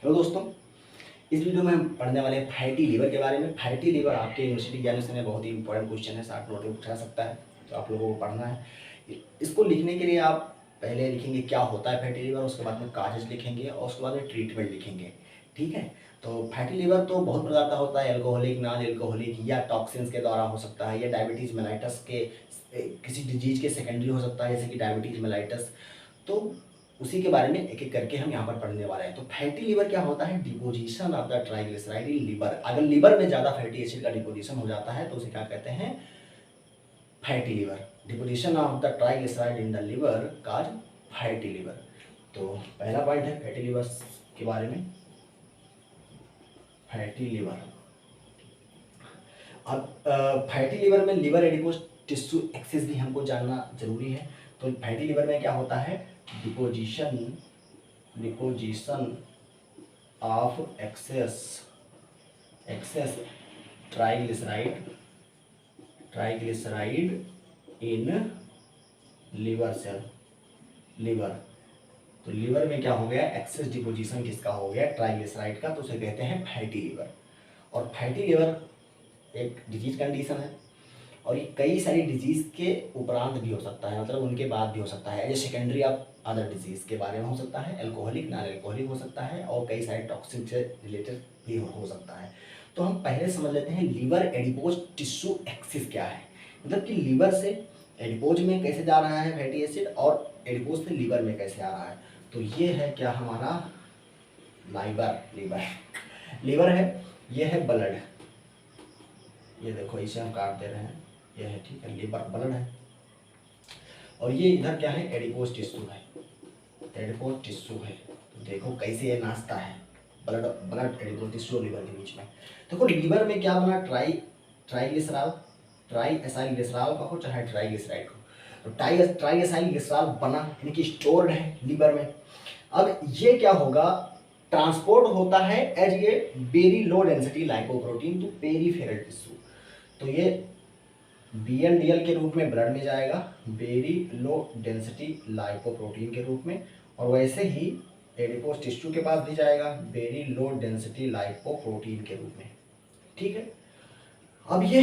Hello दोस्तों, इस video में हम पढ़ने वाले हैं फैटी लीवर के बारे में। फैटी लीवर आपके यूनिवर्सिटी ज्ञान में बहुत ही इंपॉर्टेंट क्वेश्चन है, 60 नोट में पूछा सकता है, तो आप लोगों को पढ़ना है। इसको लिखने के लिए आप पहले लिखेंगे क्या होता है फैटी लीवर, उसके बाद में काजेज लिखेंगे और उसके बाद में ट्रीटमेंट लिखेंगे। ठीक है, तो फैटी लीवर तो बहुत प्रकार का होता है, एल्कोहलिक, नॉन एल्कोहलिक, या टॉक्सिन्स के द्वारा हो सकता है, या डायबिटीज़ मेलाइटस के किसी डिजीज के सेकेंडरी हो सकता है, जैसे कि डायबिटीज़ मेलाइटस। तो उसी के बारे में एक एक करके हम यहाँ पर पढ़ने वाले हैं। तो फैटी लीवर क्या होता है? Deposition of the triglyceride in liver. अगर लीवर में ज़्यादा फैटी एसिड का डिपोजिशन हो जाता है तो उसे क्या कहते हैं? Fatty liver. Deposition of the triglyceride in the liver cause fatty liver. तो पहला पॉइंट है फैटी लीवर के बारे में। फैटी लीवर, अब फैटी लीवर में लिवर एडिपोज टिश्यू एक्सेस भी हमको जानना जरूरी है। तो फैटी लीवर में क्या होता है? Deposition of excess triglyceride in liver. तो लिवर में क्या हो गया? एक्सेस डिपोजिशन किसका हो गया? ट्राइग्लिसराइड का, तो उसे कहते हैं फैटी लीवर। और फैटी लीवर एक डिजीज कंडीशन है और ये कई सारी डिजीज़ के उपरांत भी हो सकता है, मतलब उनके बाद भी हो सकता है, as a secondary of other disease के बारे में हो सकता है। एल्कोहलिक, नॉन एल्कोहलिक हो सकता है और कई सारे टॉक्सिन से रिलेटेड भी हो सकता है। तो हम पहले समझ लेते हैं लीवर एडिपोज टिश्यू एक्सिस क्या है, मतलब कि लीवर से एडिपोज में कैसे जा रहा है फैटी एसिड और एडिपोज से लीवर में कैसे आ रहा है। तो ये है क्या हमारा? लीवर है, ये है ब्लड, ये देखो इसे हम काट दे रहे हैं, ये है, ठीक है, लीवर ब्लड है। और ये इधर क्या है? एडिपोज टिश्यू है, एडिपोज टिश्यू है। तो देखो कैसे ये नाचता है, ब्लड एडिपोज टिश्यू लीवर के बीच में। देखो लीवर में क्या बना? ट्राइग्लिसराल, ट्राइएसाइलग्लिसराल का हो चाहे ट्राइग्लिसराइड हो, तो ट्राइएसाइलग्लिसराल बना, यानी कि स्टोर्ड है लीवर में। अब ये क्या होगा? ट्रांसपोर्ट होता है as a very low density lipoprotein to peripheral tissue. तो ये BNDL के रूप में ब्लड में जाएगा, वेरी लो डेंसिटी लाइपोप्रोटीन के रूप में, और वैसे ही एडिपोज टिश्यू के पास भी जाएगा, वेरी लो डेंसिटी लाइपोप्रोटीन के रूप में। ठीक है, अब ये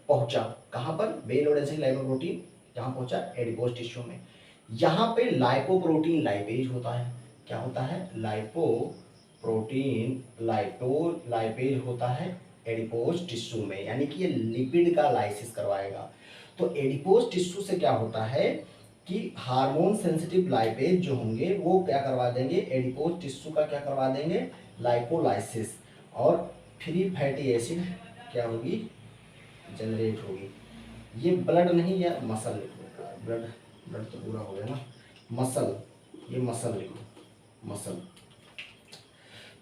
पहुंचा कहाँ पर? वेरी लो डेंसिटी लाइपोप्रोटीन जहाँ पहुंचा? एडिपोज टिश्यू में। यहाँ पे लाइपोप्रोटीन लाइपेज होता है। क्या होता है? लाइपोप्रोटीन लाइपेज होता है एडिपोज टिश्यू में, यानी कि ये लिपिड का लाइसिस करवाएगा। तो एडिपोज टिश्यू से क्या होता है कि हार्मोन सेंसिटिव लाइपेज जो होंगे वो क्या करवा देंगे? एडिपोज टिश्यू का क्या करवा देंगे? लाइपोलाइसिस। और फ्री फैटी एसिड क्या होगी? जनरेट होगी। ये ब्लड नहीं, या मसल लिखो, ब्लड तो पूरा हो गया ना, मसल, ये मसल लिखो, मसल।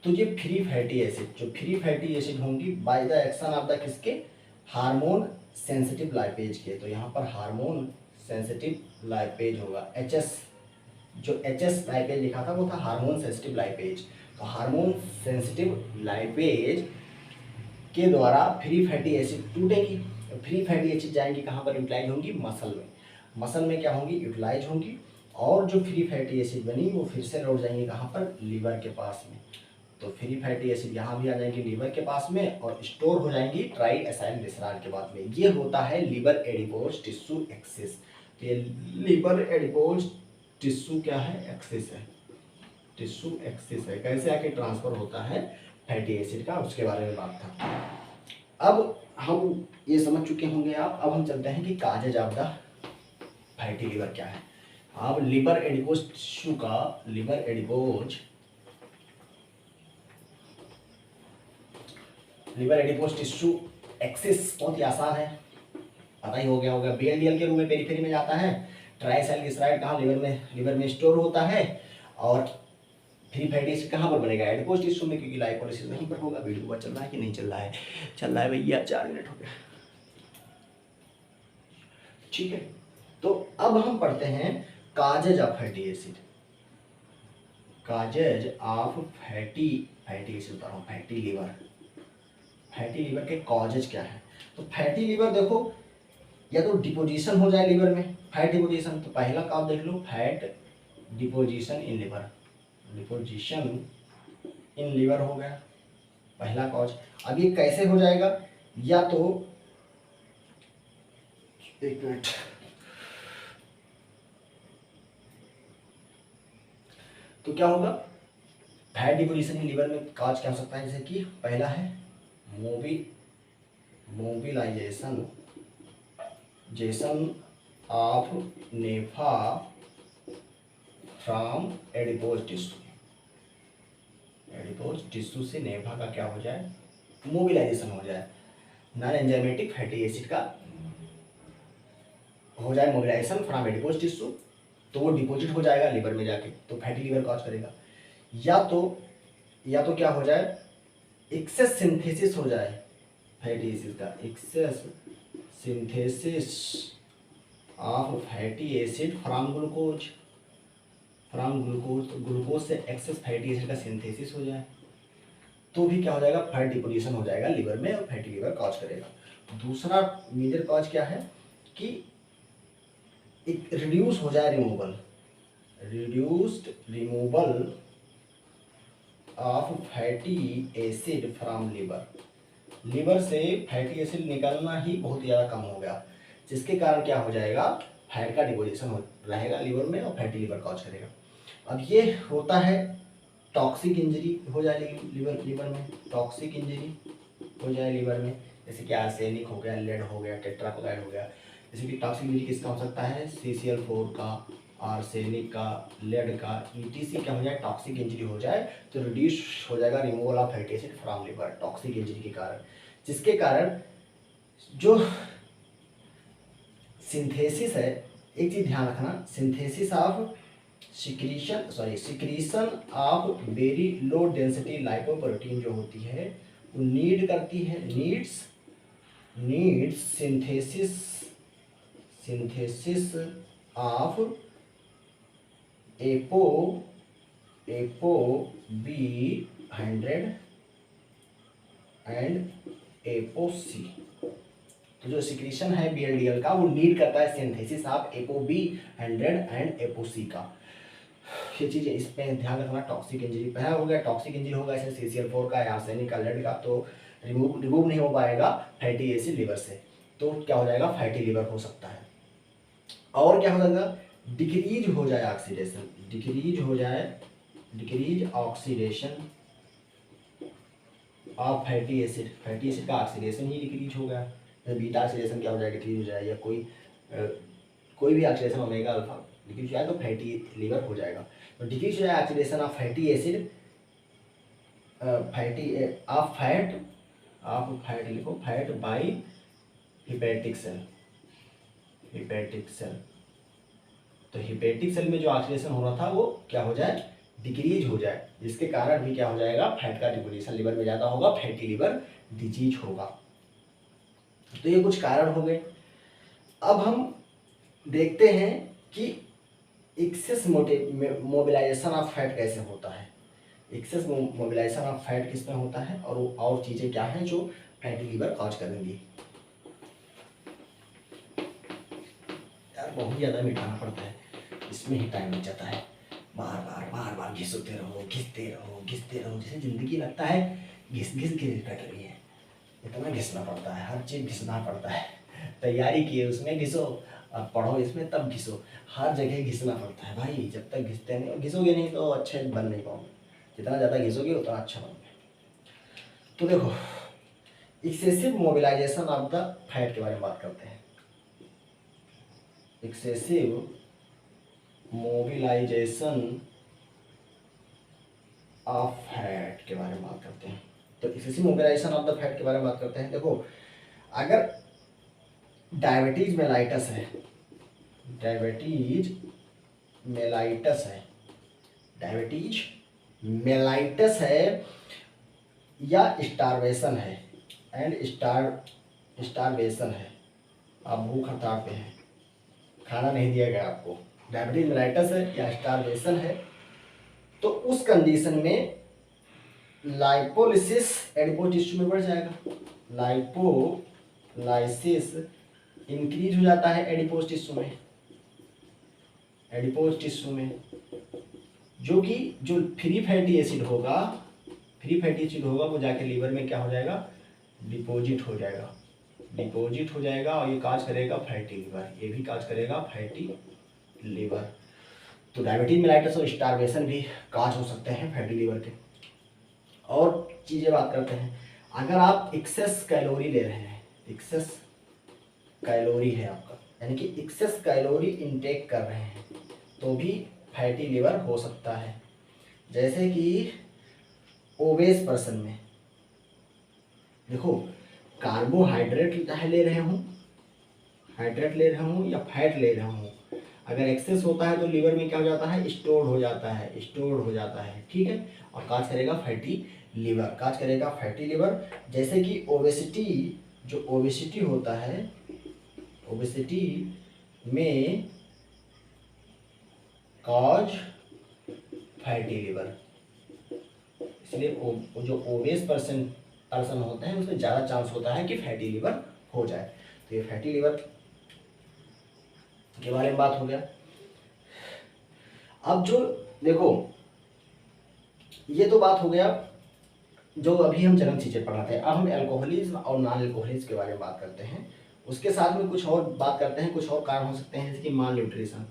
तो ये फ्री फैटी एसिड, जो फ्री फैटी एसिड होंगी by the action of the किसके? हार्मोन सेंसिटिव लाइपेज के। तो यहाँ पर हार्मोन सेंसिटिव लाइपेज होगा, HS, जो HS लाइपेज लिखा था वो था हार्मोन सेंसिटिव लाइपेज। तो हार्मोन सेंसिटिव लाइपेज के द्वारा फ्री फैटी एसिड टूटेगी। फ्री फैटी एसिड जाएंगी कहाँ पर? यूटिलाइज होंगी मसल में। मसल में क्या होंगी? यूटिलाइज होंगी, और जो फ्री फैटी एसिड बनी वो फिर से लौट जाएंगी कहाँ पर? लीवर के पास में। तो फ्री फैटी एसिड यहाँ भी आ जाएंगी लीवर के पास में और स्टोर हो जाएंगी ट्राइएसाइलग्लिसराल के बाद में। ये होता है लीवर एडिपोज टिश्यू एक्सिस। तो ये लीवर एडिपोज टिश्यू क्या है? एक्सिस है, टिश्यू एक्सिस है। कैसे आके ट्रांसफर होता है फैटी एसिड का, उसके बारे में बात था। अब हम ये समझ चुके होंगे आप। अब हम चलते हैं कि causes of the fatty liver क्या है। अब लिवर एडिपोज टिश्यू का, लिवर एडिपोज टिश्यू एक्सिस बहुत ही आसान है, पता ही हो गया होगा। BLDL के रूप में पेरिफेरी में जाता है। ट्राइएसाइलग्लिसराइड कहाँ? लिवर में स्टोर होता है। और फ्री फैटी एसिड कहाँ पर बनेगा? एडिपोज टिश्यू में, क्योंकि लाइपोलाइसिस वहीं पर होगा। वीडियो चल रहा है कि नहीं चल रहा है? चल रहा है भैया, 4 मिनट हो गया। ठीक है, तो अब हम पढ़ते हैं causes of fatty acid. Causes of fatty acid बता रहा हूँ, फैटी लीवर के कॉजेज क्या है? तो फैटी लीवर देखो, या तो डिपोजिशन हो जाए लीवर में, फैट डिपोजिशन। तो पहला काम देख लो, fat deposition in liver, deposition in liver हो गया पहला कॉज। अब ये कैसे हो जाएगा, या तो एक मिनट, तो क्या होगा, फैट डिपोजिशन इन लीवर में कॉज क्या हो सकता है, जैसे कि पहला है mobilisation of NEFA from adipose tissue से नेफा का क्या हो जाए, मोबिलाइजेशन हो जाए, नॉन एंजाइमेटिक फैटी एसिड का हो जाए मोबिलाइजेशन फ्रॉम एडिपोज टिश्यू, तो वो डिपॉजिट हो जाएगा लीवर में जाके, तो फैटी लीवर कॉज करेगा। या तो क्या हो जाए, एक्सेस सिंथेसिस हो जाए फैटी एसिड का, excess synthesis of fatty acid from glucose, तो ग्लूकोज से एक्सेस फैटी एसिड का सिंथेसिस हो जाए, तो भी क्या हो जाएगा, फैट डिपोजिशन हो जाएगा लीवर में और फैटी लीवर कॉज करेगा। दूसरा मेजर कॉज क्या है कि एक रिड्यूस हो जाए removal of fatty acid from liver से फैटी एसिड निकलना ही बहुत ज़्यादा कम हो गया, जिसके कारण क्या हो जाएगा, फैट का डिपोजिशन हो रहेगा लीवर में और फैटी लीवर कॉज करेगा। अब ये होता है टॉक्सिक इंजरी हो जाए लीवर में, टॉक्सिक इंजरी हो जाए लीवर में, जैसे कि आर्सेनिक हो गया, लेड हो गया, टेट्राक्लोराइड हो गया। जैसे कि टॉक्सिक इंजरी किसका हो सकता है, CCl4 का, आर्सेनिक का, लेड का, ETC क्या हो जाए, टॉक्सिक इंजरी हो जाए, तो रिड्यूस हो जाएगा removal of fatty acid from liver toxic injury के कारण, जिसके कारण जो सिंथेसिस है, एक चीज ध्यान रखना, synthesis of secretion of very low density lipoprotein जो होती है वो नीड करती है, needs synthesis of ApoB100 and ApoC। तो जो सिक्रीशन है BLDL का वो नीड करता है synthesis of ApoB100 and ApoC का। ये चीज़ें इसमें ध्यान रखना। टॉक्सिक इंजरी पहला हो गया, टॉक्सिक इंजरी होगा इसे CCl4 का या आर्सेनिक का, लेड का, तो रिमूव नहीं हो पाएगा फैटी एसिड लीवर से, तो क्या हो जाएगा, फैटी लीवर हो सकता है। और क्या हो जाएगा, डिक्रीज हो जाए oxidation, decrease oxidation of fatty acid का ऑक्सीडेशन ही डिक्रीज हो गया, बीटा ऑक्सीडेशन क्या हो जाए, डिक्रीज हो जाए, या कोई भी ऑक्सीडेशन ओमेगा अल्फा डिक्रीज हो जाए तो फैटी लीवर हो जाएगा। तो डिक्रीज हो जाए oxidation of fatty acid, fat by hepatic cell, तो हिपैटिक सेल में जो ऑक्सीडेशन हो रहा था वो क्या हो जाए, डिक्रीज हो जाए, जिसके कारण भी क्या हो जाएगा, फैट का डिपोजिशन लीवर में ज़्यादा होगा, फैटी लीवर डिजीज होगा। तो ये कुछ कारण हो गए। अब हम देखते हैं कि एक्सेस मोबिलाइजेशन ऑफ फैट कैसे होता है, एक्सेस मोबिलाइजेशन ऑफ फैट किस में होता है, और चीज़ें क्या हैं जो फैटी लीवर कॉज करेंगी। यार बहुत ज़्यादा मिटाना पड़ता है, इसमें ही टाइम लग जाता है, बार बार घिसते रहो, जैसे ज़िंदगी लगता है घिस कट रही है, इतना घिसना पड़ता है, हर चीज़ घिसना पड़ता है। तैयारी किए उसमें घिसो, और पढ़ो इसमें तब घिसो, हर जगह घिसना पड़ता है भाई। जब तक घिसोगे नहीं तो अच्छे बन नहीं पाओगे, जितना ज़्यादा घिसोगे उतना अच्छा बनोगे। तो देखो, excessive mobilisation of the fat के बारे में बात करते हैं। एक्सेसिव मोबिलाइजेशन ऑफ फैट के बारे में बात करते हैं। तो excessive mobilisation of the fat के बारे में बात करते हैं। देखो, अगर डायबिटीज मेलाइटस है या स्टारवेशन है, स्टारवेशन है, आप भूख हड़ताल पे हैं, खाना नहीं दिया गया आपको, डायबिटीज मेलाइटस है या स्टारवेशन है, तो उस कंडीशन में लाइपोलिसिस एडिपोज टिश्यू में बढ़ जाएगा, लाइपोलाइसिस इंक्रीज हो जाता है एडिपोज टिश्यू में, जो फ्री फैटी एसिड होगा फ्री फैटी एसिड होगा वो जाके लीवर में क्या हो जाएगा, डिपॉजिट हो जाएगा, डिपॉजिट हो जाएगा और ये काज करेगा फैटी लीवर, ये भी काज करेगा फैटी लीवर। तो डायबिटीज मेलाइटस और स्टार्वेशन भी काज हो सकते हैं फैटी लीवर के। और चीज़ें बात करते हैं, अगर आप एक्सेस कैलोरी ले रहे हैं, एक्सेस कैलोरी है आपका, यानी कि एक्सेस कैलोरी इनटेक कर रहे हैं, तो भी फैटी लीवर हो सकता है। जैसे कि ओबेस पर्सन में देखो, कार्बोहाइड्रेट ले रहे हूँ, हाइड्रेट ले रहा हूँ या फैट ले रहा हूँ, अगर एक्सेस होता है तो लीवर में क्या हो जाता है, स्टोर हो जाता है, स्टोर हो जाता है, ठीक है, और काज करेगा फैटी लीवर, काज करेगा फैटी लीवर। जैसे कि ओबेसिटी, जो ओबेसिटी होता है, ओबेसिटी में कॉज फैटी लीवर, इसलिए जो ओबेस पर्सन होते हैं उसमें ज़्यादा चांस होता है कि फैटी लीवर हो जाए। तो ये फैटी लीवर के बारे में बात हो गया। अब जो देखो, ये तो बात हो गया जो अभी हम जनरल चीज़ें पढ़ाते हैं। अब हम एल्कोहलिज्म और नॉन एल्कोहलिज्म के बारे में बात करते हैं, उसके साथ में कुछ और बात करते हैं, कुछ और कारण हो सकते हैं, जैसे कि माल न्यूट्रिशन,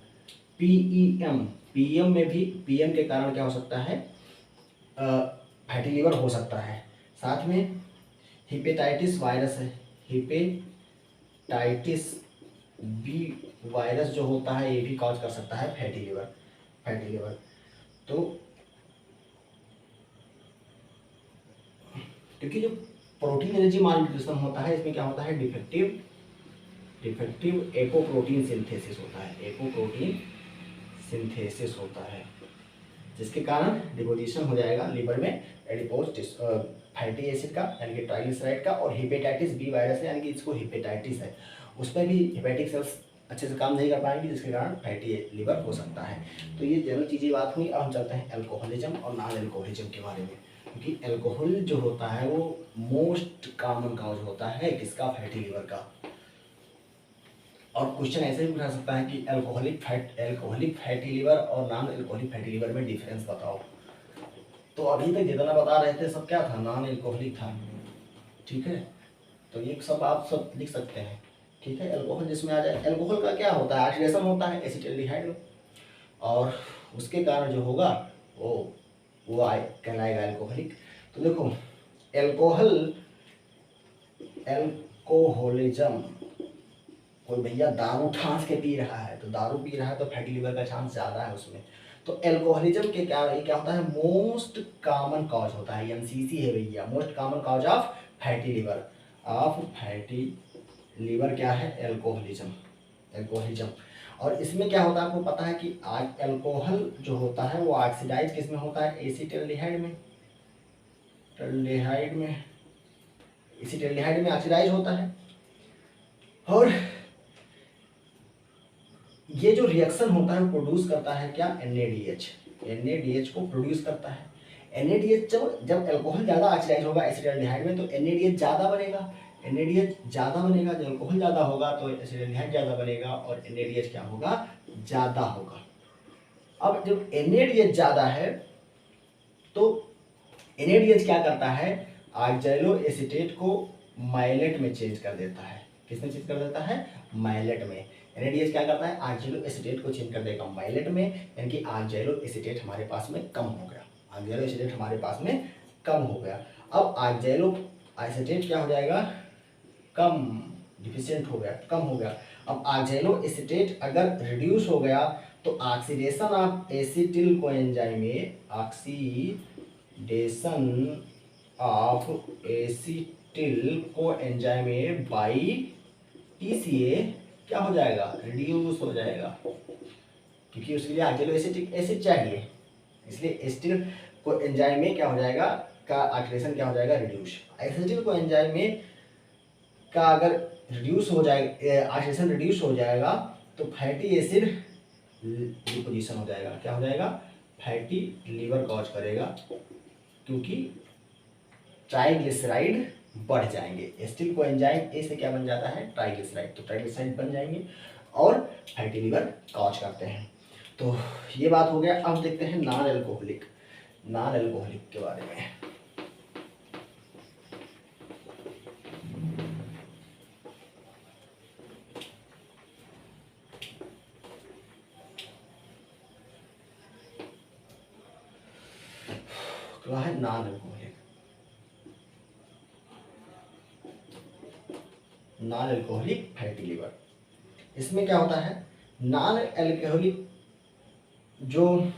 पीईएम, पीएम में भी, पीएम के कारण क्या हो सकता है, फैटी लीवर हो सकता है। साथ में हिपेटाइटिस वायरस है, हिपेटाइटिस बी वायरस जो होता है ये भी कॉज कर सकता है फैटी लीवर, फैटी लीवर। तो क्योंकि जो प्रोटीन एनर्जी मालन्यूट्रिशन होता है, इसमें क्या होता है, डिफेक्टिव एपोप्रोटीन सिंथेसिस होता है, एपोप्रोटीन सिंथेसिस होता है, जिसके कारण डिपोजिशन हो जाएगा लीवर में एडिपोज फैटी एसिड का, यानी कि ट्राइग्लिसराइड का, और हिपेटाइटिस बी वायरस है, यानी कि इसको हिपेटाइटिस है, उसमें भी हेपेटिक सेल्स अच्छे से काम नहीं कर पाएंगे, जिसके कारण फैटी लीवर हो सकता है। तो ये जनरल चीज़ें बात हुई। अब हम चलते हैं एल्कोहलिज्म और नॉन एल्कोहलिज्म के बारे में, क्योंकि एल्कोहल जो होता है वो मोस्ट कॉमन काज होता है किसका, फैटी लीवर का। और क्वेश्चन ऐसे भी पूछा सकता है कि एल्कोहलिक फैटी लीवर और नॉन एल्कोहलिक फैटी लीवर में डिफरेंस बताओ। तो अभी तक जितना बता रहे थे सब क्या था, नॉन एल्कोहलिक था, ठीक है, तो ये सब आप सब लिख सकते हैं, ठीक है। एल्कोहल जिसमें आ जाए, एल्कोहल का क्या होता है, ऑक्सीडेशन होता है एसिटाल्डिहाइड में, और उसके कारण जो होगा वो कहलाएगा एल्कोहलिक। तो देखो, एल्कोहलिज्म, कोई भैया दारू ठांस के पी रहा है, तो दारू पी रहा है तो फैटी लीवर का चांस ज़्यादा है उसमें। तो एल्कोहलिज्म के क्या होता है, मोस्ट कॉमन कॉज होता है, एमसीसी है भैया, most common cause of fatty liver क्या है, एल्कोहलिज्म। और इसमें क्या होता है आपको पता है कि एल्कोहल जो होता है वो ऑक्सीडाइज किस में होता है, एसिटाल्डिहाइड में ऑक्सीडाइज होता है। और ये जो रिएक्शन होता है वो प्रोड्यूस करता है क्या, NADH को प्रोड्यूस करता है। NADH जब अल्कोहल ज़्यादा ऑक्सीडाइज होगा एसिटाल्डिहाइड में तो NADH ज़्यादा बनेगा, जब अल्कोहल ज़्यादा होगा तो एसिटाल्डिहाइड ज़्यादा बनेगा और NADH क्या होगा, ज़्यादा होगा। अब जब NADH ज़्यादा है तो NADH क्या करता है, ऑक्सैलो एसीटेट को माइलेट में चेंज कर देता है, किसमें चेंज कर देता है, माइलेट में। NADH क्या करता है, ऑक्सैलो एसीटेट को चेंज कर देगा माइलेट में, यानी कि ऑक्सैलो एसीटेट हमारे पास में कम हो गया, अब ऑक्सैलो एसीटेट क्या हो जाएगा, कम, डिफिशिएंट हो गया, कम हो गया। अब ऑक्सैलो एसीटेट अगर रिड्यूस हो गया तो ऑक्सीडेशन ऑफ एसिटिल कोएंजाइम में, ऑक्सीडेशन ऑफ एसिटिल कोएंजाइम में बाई TCA क्या हो जाएगा, रिड्यूस हो जाएगा, क्योंकि उसके लिए ऑक्सैलो एसिटिक एसिड चाहिए, इसलिए एसिटिल कोएंजाइम में क्या हो जाएगा, का ऑक्सीडेशन क्या हो जाएगा, रिड्यूस। एसिटिल कोएंजाइम में का अगर रिड्यूस हो जाएगा, ऑक्सीडेशन रिड्यूस हो जाएगा तो फैटी एसिड डिपोजिशन हो जाएगा, क्या हो जाएगा, फैटी लीवर कॉज करेगा, क्योंकि ट्राइग्लिसराइड बढ़ जाएंगे। एसिटिल कोएंजाइम ए से क्या बन जाता है, ट्राइग्लिसराइड, तो ट्राइग्लिसराइड बन जाएंगे और फैटी लीवर कॉज करते हैं। तो ये बात हो गया। अब देखते हैं नॉन एल्कोहलिक के बारे में। क्या है, non alcoholic, non alcoholic fatty liver. इसमें क्या होता है, नॉन अल्कोहलिक जो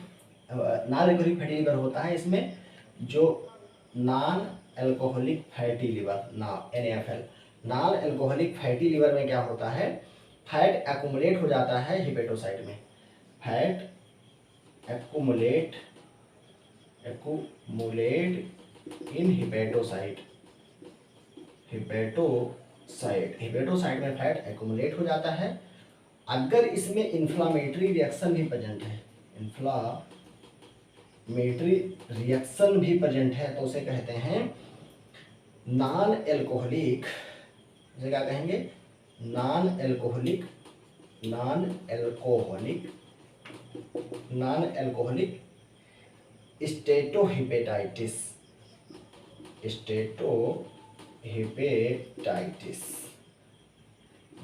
नॉन अल्कोहलिक फैटी लिवर होता है, इसमें जो नॉन अल्कोहलिक फैटी लिवर ना NaFL, non alcoholic fatty liver में क्या होता है, फैट एक्यूमुलेट हो जाता है हिपेटोसाइट में, फैट एक्यूमुलेट इन हिपेटोसाइट में फैट एक्यूमुलेट हो जाता है। अगर इसमें इन्फ्लामेटरी रिएक्शन भी प्रेजेंट है, इन्फ्लामेटरी रिएक्शन भी प्रेजेंट है, तो उसे कहते हैं नॉन अल्कोहलिक, इसे क्या कहेंगे, non alcoholic steatohepatitis,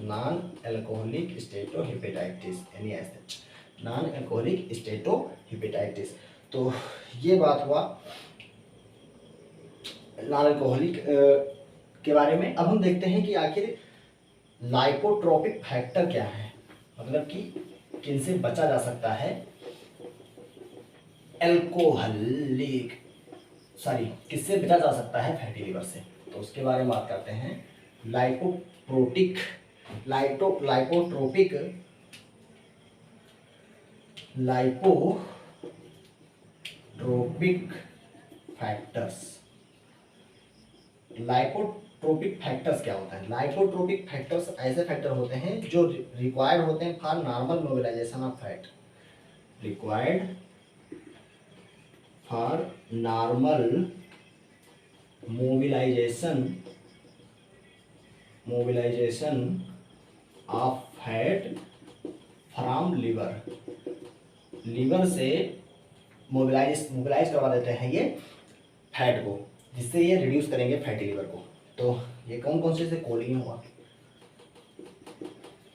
non alcoholic steatohepatitis, NaSH, non alcoholic steatohepatitis. तो ये बात हुआ नॉन अल्कोहलिक के बारे में। अब हम देखते हैं कि आखिर लाइपोट्रोपिक फैक्टर क्या है, मतलब कि किनसे बचा जा सकता है किससे बचा जा सकता है फैटी लिवर से, तो उसके बारे में बात करते हैं। लाइपोट्रोपिक फैक्टर्स क्या होता है, लाइपोट्रोपिक फैक्टर्स ऐसे फैक्टर होते हैं जो रिक्वायर्ड होते हैं for normal mobilisation of fat, required for normal mobilisation of fat from liver से मोबिलाइज करवा देते हैं ये फैट को, जिससे ये रिड्यूस करेंगे फैटी लिवर को। तो ये कौन से कोलिन हुआ,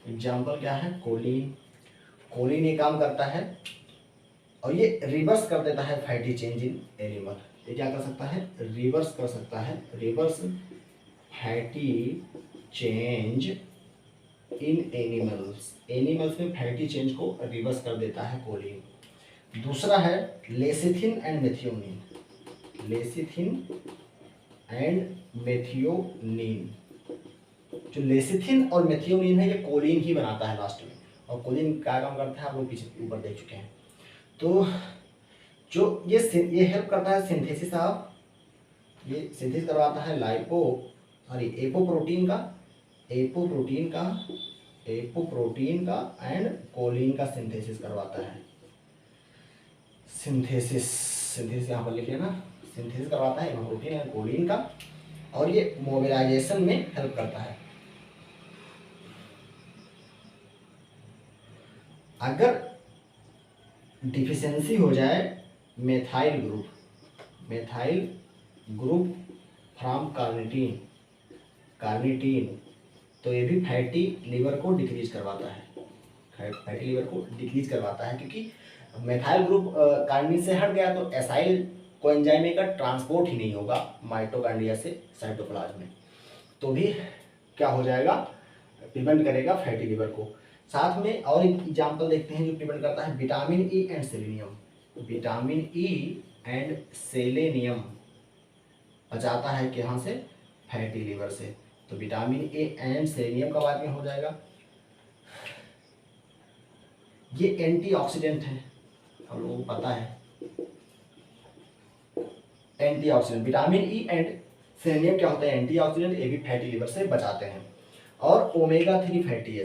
एग्जाम्पल क्या है, कोलिन ये काम करता है और ये रिवर्स कर देता है फैटी चेंज इन एनिमल। ये क्या कर सकता है, रिवर्स कर सकता है, reverse fatty change in animals में फैटी चेंज को रिवर्स कर देता है कोलिन। दूसरा है लेसिथिन एंड मेथियोनिन, जो लेसिथिन और मेथियोनिन है ये कोलिन ही बनाता है लास्ट में, और कोलिन क्या काम करता है आप लोग पीछे ऊपर देख चुके हैं। तो जो ये हेल्प करता है सिंथेसिस ऑफ, ये सिंथेसिस करवाता है एपोप्रोटीन का एंड कोलिन का सिंथेसिस करवाता है। सिंथेसिस यहाँ पर लिखिए ना, सिंथेसिस करवाता है एपोप्रोटीन एंड कोलिन का, और ये मोबिलाइजेशन में हेल्प करता है। अगर डिफिशियंसी हो जाए मेथाइल ग्रुप फ्रॉम कार्निटीन, तो ये भी फैटी लिवर को डिक्रीज करवाता है, क्योंकि मेथाइल ग्रुप कार्निटीन से हट गया तो एसाइल कोएंजाइम का ट्रांसपोर्ट ही नहीं होगा माइटोकॉन्ड्रिया से साइटोप्लाज्म में, तो भी क्या हो जाएगा, प्रिवेंट करेगा फैटी लिवर को। साथ में और एक एग्जाम्पल देखते हैं जो प्रिवेंट करता है, विटामिन ई एंड सेलेनियम बचाता है कि यहाँ से फैटी लिवर से, तो विटामिन ए एंड सेलेनियम का बाद में हो जाएगा। ये एंटीऑक्सीडेंट है, हम लोगों को पता है antioxidant, vitamin E and selenium क्या होता है, एंटीऑक्सीडेंट, ये भी फैटी लिवर से बचाते हैं। और ओमेगा 3 फैटी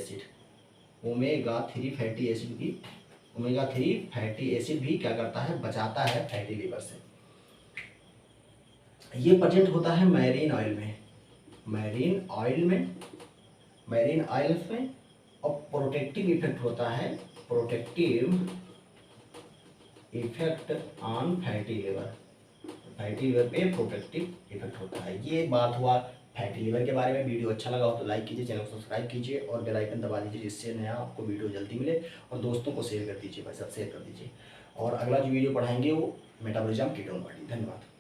एसिड भी क्या करता है, बचाता है फैटी लिवर से। ये प्रेजेंट होता है मैरीन ऑयल्स में, और प्रोटेक्टिव इफेक्ट होता है, ऑन फैटी लिवर पे प्रोटेक्टिव इफेक्ट होता है। ये बात हुआ फैटी लिवर के बारे में। वीडियो अच्छा लगा हो तो लाइक कीजिए, चैनल को सब्सक्राइब कीजिए और बेल आइकन दबा दीजिए, जिससे नया आपको वीडियो जल्दी मिले, और दोस्तों को शेयर कर दीजिए, भाई सब शेयर कर दीजिए। और अगला जो वीडियो पढ़ाएंगे वो मेटाबॉलिज्म कीटोन बॉडी। धन्यवाद।